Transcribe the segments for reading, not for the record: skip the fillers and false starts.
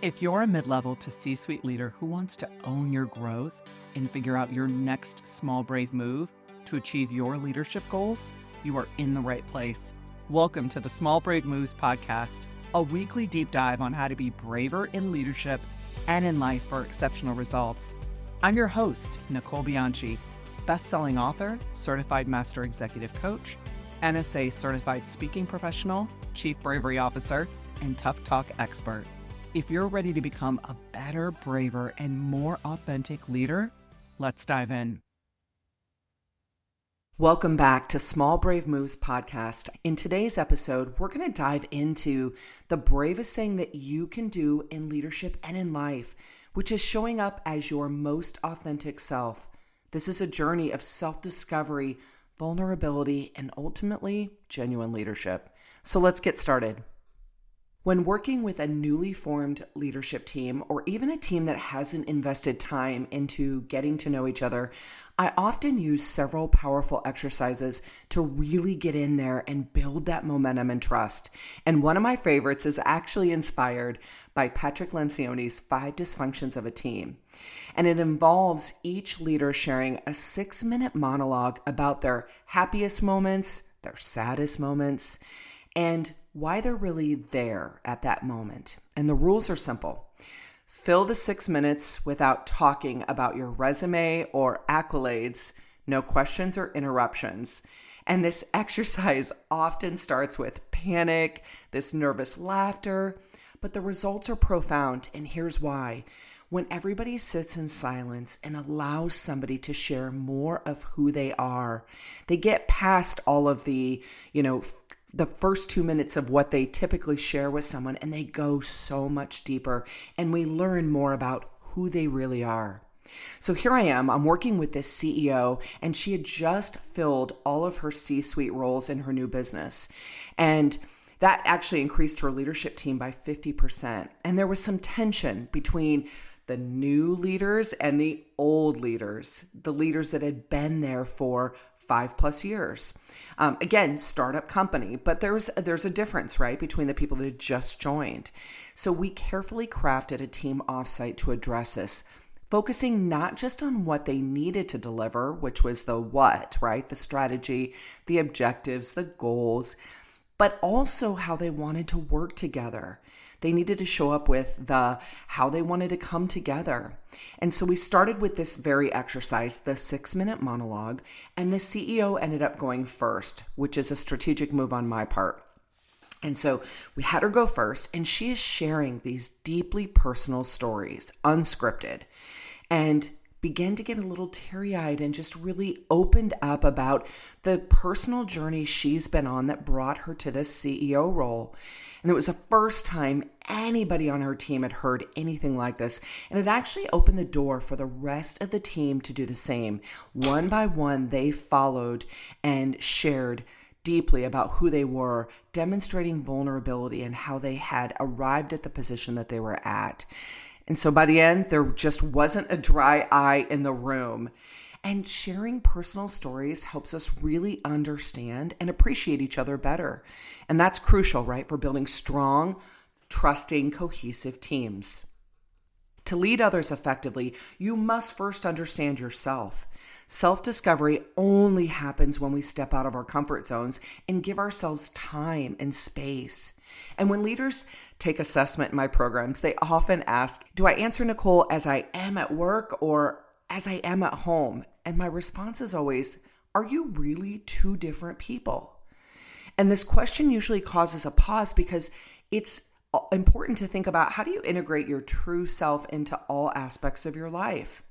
If you're a mid-level to C-suite leader who wants to own your growth and figure out your next small, brave move to achieve your leadership goals, you are in the right place. Welcome to the Small Brave Moves podcast, a weekly deep dive on how to be braver in leadership and in life for exceptional results. I'm your host, Nicole Bianchi, best-selling author, certified master executive coach, NSA certified speaking professional, chief bravery officer, and tough talk expert. If you're ready to become a better, braver, and more authentic leader, let's dive in. Welcome back to Small Brave Moves podcast. In today's episode, we're going to dive into the bravest thing that you can do in leadership and in life, which is showing up as your most authentic self. This is a journey of self-discovery, vulnerability, and ultimately genuine leadership. So let's get started. When working with a newly formed leadership team, or even a team that hasn't invested time into getting to know each other, I often use several powerful exercises to really get in there and build that momentum and trust. And one of my favorites is actually inspired by Patrick Lencioni's 5 Dysfunctions of a Team. And it involves each leader sharing a 6-minute monologue about their happiest moments, their saddest moments, and why they're really there at that moment. And the rules are simple. Fill the 6 minutes without talking about your resume or accolades, no questions or interruptions. And this exercise often starts with panic, this nervous laughter, but the results are profound, and here's why. When everybody sits in silence and allows somebody to share more of who they are, they get past all of the first 2 minutes of what they typically share with someone, and they go so much deeper, and we learn more about who they really are. So here I am, I'm working with this CEO, and she had just filled all of her C-suite roles in her new business. And that actually increased her leadership team by 50%. And there was some tension between the new leaders and the old leaders, the leaders that had been there for 5+ years. Again, startup company, but there's a difference, right, between the people that had just joined. So we carefully crafted a team offsite to address this, focusing not just on what they needed to deliver, which was the what, right, the strategy, the objectives, the goals, but also how they wanted to work together. They needed to show up with how they wanted to come together. And so we started with this very exercise, the 6-minute monologue, and the CEO ended up going first, which is a strategic move on my part. And so we had her go first, and she is sharing these deeply personal stories, unscripted, and began to get a little teary-eyed and just really opened up about the personal journey she's been on that brought her to this CEO role. And it was the first time anybody on her team had heard anything like this. And it actually opened the door for the rest of the team to do the same. One by one, they followed and shared deeply about who they were, demonstrating vulnerability and how they had arrived at the position that they were at. And so by the end, there just wasn't a dry eye in the room. And sharing personal stories helps us really understand and appreciate each other better. And that's crucial, right, for building strong, trusting, cohesive teams. To lead others effectively, you must first understand yourself. Self-discovery only happens when we step out of our comfort zones and give ourselves time and space. And when leaders take assessment in my programs, they often ask, do I answer Nicole as I am at work or as I am at home? And my response is always, are you really two different people? And this question usually causes a pause because it's important to think about, how do you integrate your true self into all aspects of your life?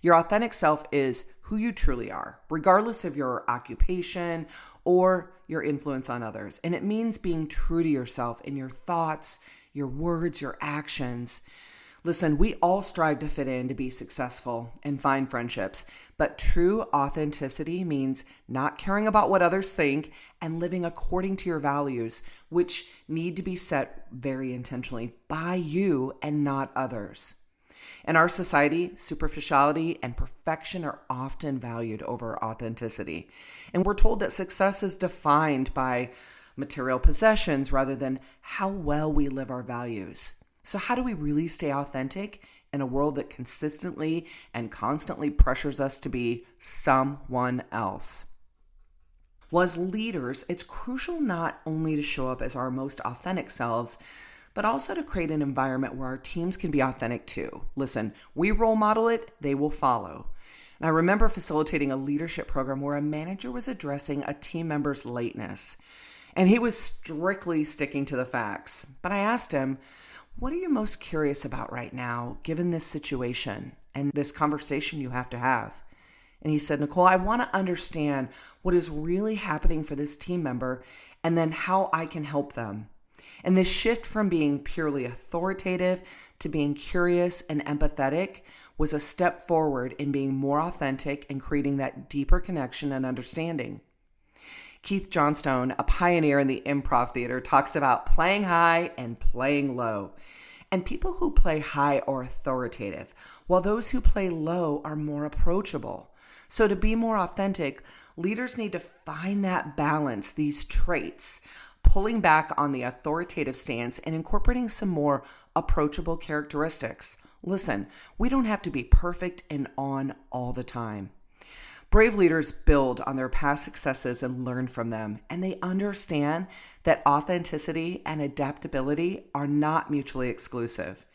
Your authentic self is who you truly are, regardless of your occupation or your influence on others. And it means being true to yourself in your thoughts, your words, your actions. Listen, we all strive to fit in, to be successful and find friendships, but true authenticity means not caring about what others think and living according to your values, which need to be set very intentionally by you and not others. In our society, superficiality and perfection are often valued over authenticity. And we're told that success is defined by material possessions rather than how well we live our values. So how do we really stay authentic in a world that consistently and constantly pressures us to be someone else? Well, as leaders, it's crucial not only to show up as our most authentic selves, but also to create an environment where our teams can be authentic too. Listen, we role model it, they will follow. And I remember facilitating a leadership program where a manager was addressing a team member's lateness, and he was strictly sticking to the facts. But I asked him, what are you most curious about right now, given this situation and this conversation you have to have? And he said, Nicole, I want to understand what is really happening for this team member and then how I can help them. And this shift from being purely authoritative to being curious and empathetic was a step forward in being more authentic and creating that deeper connection and understanding. Keith Johnstone, a pioneer in the improv theater, talks about playing high and playing low. And people who play high are authoritative, while those who play low are more approachable. So to be more authentic, leaders need to find that balance, these traits, pulling back on the authoritative stance and incorporating some more approachable characteristics. Listen, we don't have to be perfect and on all the time. Brave leaders build on their past successes and learn from them, and they understand that authenticity and adaptability are not mutually exclusive.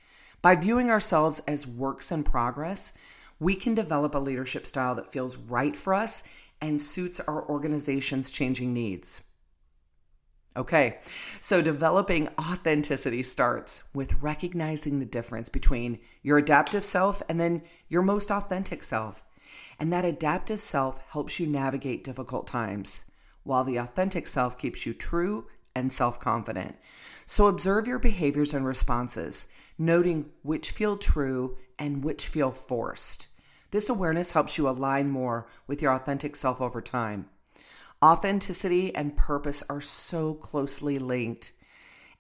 By viewing ourselves as works in progress, we can develop a leadership style that feels right for us and suits our organization's changing needs. Okay, so developing authenticity starts with recognizing the difference between your adaptive self and then your most authentic self. And that adaptive self helps you navigate difficult times, while the authentic self keeps you true and self-confident. So observe your behaviors and responses, noting which feel true and which feel forced. This awareness helps you align more with your authentic self over time. Authenticity and purpose are so closely linked,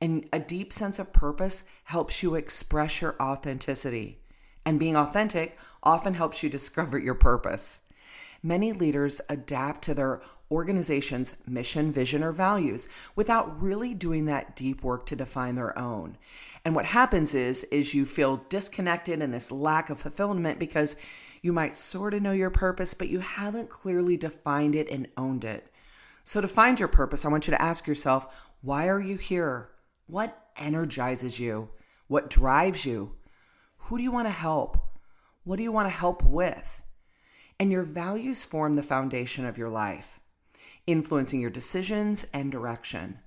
and a deep sense of purpose helps you express your authenticity. And being authentic often helps you discover your purpose. Many leaders adapt to their organization's mission, vision, or values without really doing that deep work to define their own. And what happens is you feel disconnected and this lack of fulfillment because you might sort of know your purpose, but you haven't clearly defined it and owned it. So to find your purpose, I want you to ask yourself, why are you here? What energizes you? What drives you? Who do you want to help? What do you want to help with? And your values form the foundation of your life, influencing your decisions and direction.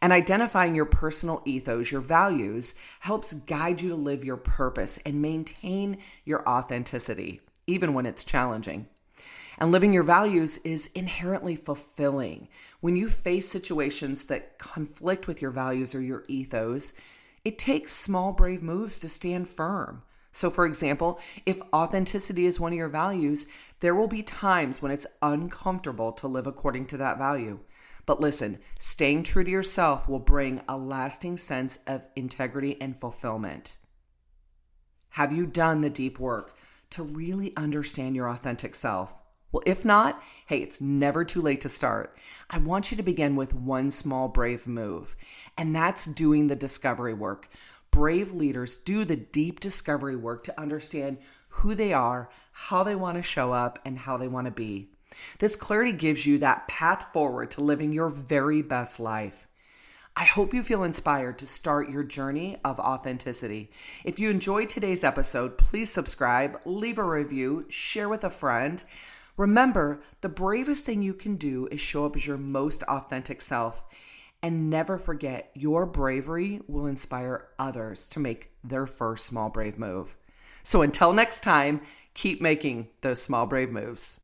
And identifying your personal ethos, your values, helps guide you to live your purpose and maintain your authenticity, even when it's challenging. And living your values is inherently fulfilling. When you face situations that conflict with your values or your ethos, it takes small, brave moves to stand firm. So for example, if authenticity is one of your values, there will be times when it's uncomfortable to live according to that value. But listen, staying true to yourself will bring a lasting sense of integrity and fulfillment. Have you done the deep work to really understand your authentic self? Well, if not, hey, it's never too late to start. I want you to begin with one small, brave move, and that's doing the discovery work. Brave leaders do the deep discovery work to understand who they are, how they want to show up, and how they want to be. This clarity gives you that path forward to living your very best life. I hope you feel inspired to start your journey of authenticity. If you enjoyed today's episode, please subscribe, leave a review, share with a friend. Remember, the bravest thing you can do is show up as your most authentic self. And never forget, your bravery will inspire others to make their first small, brave move. So until next time, keep making those small, brave moves.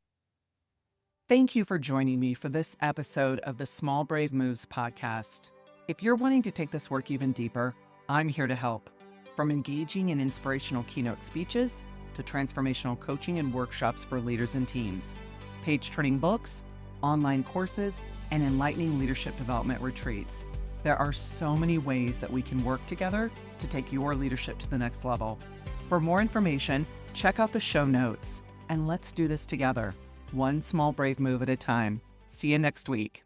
Thank you for joining me for this episode of the Small Brave Moves podcast. If you're wanting to take this work even deeper, I'm here to help. From engaging in inspirational keynote speeches to transformational coaching and workshops for leaders and teams, page-turning books, online courses, and enlightening leadership development retreats. There are so many ways that we can work together to take your leadership to the next level. For more information, check out the show notes, and let's do this together, one small brave move at a time. See you next week.